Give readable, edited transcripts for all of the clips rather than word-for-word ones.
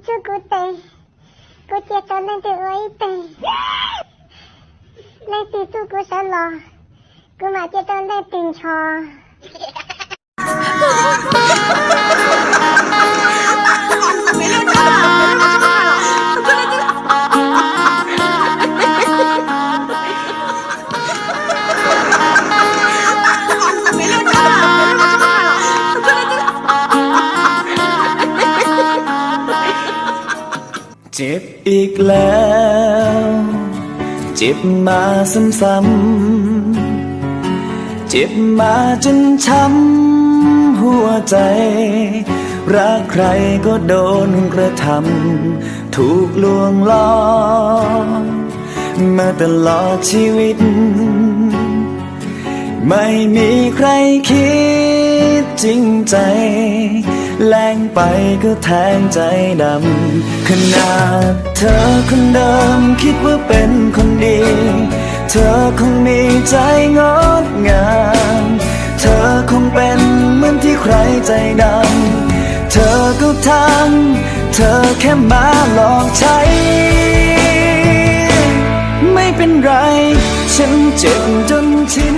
Cukute, kutia nanti oite. Nanti tuku salo, kumatia nanti cho. เจ็บอีกแล้วเจ็บมาซ้ำๆเจ็บมาจนช้ำหัวใจรักใครก็โดนกระทำถูกลวงล้อมาตลอดชีวิตไม่มีใครคิดจริงใจแรงไปก็แทงใจดำขนาดเธอคนเดิมคิดว่าเป็นคนดีเธอคงมีใจงดงามเธอคงเป็นเหมือนที่ใครใจดำเธอก็ทำเธอแค่มาหลอกใช้ไม่เป็นไรฉันเจ็บจนชิน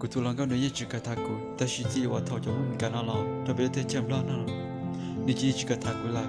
กูทุลังก็ในยี่จุกตากูแต่ชีวิตว่าเท่าจะมุ่งกันอะไรแต่เบลเทเจมล้านนั่นนี่จีจุกตากูละ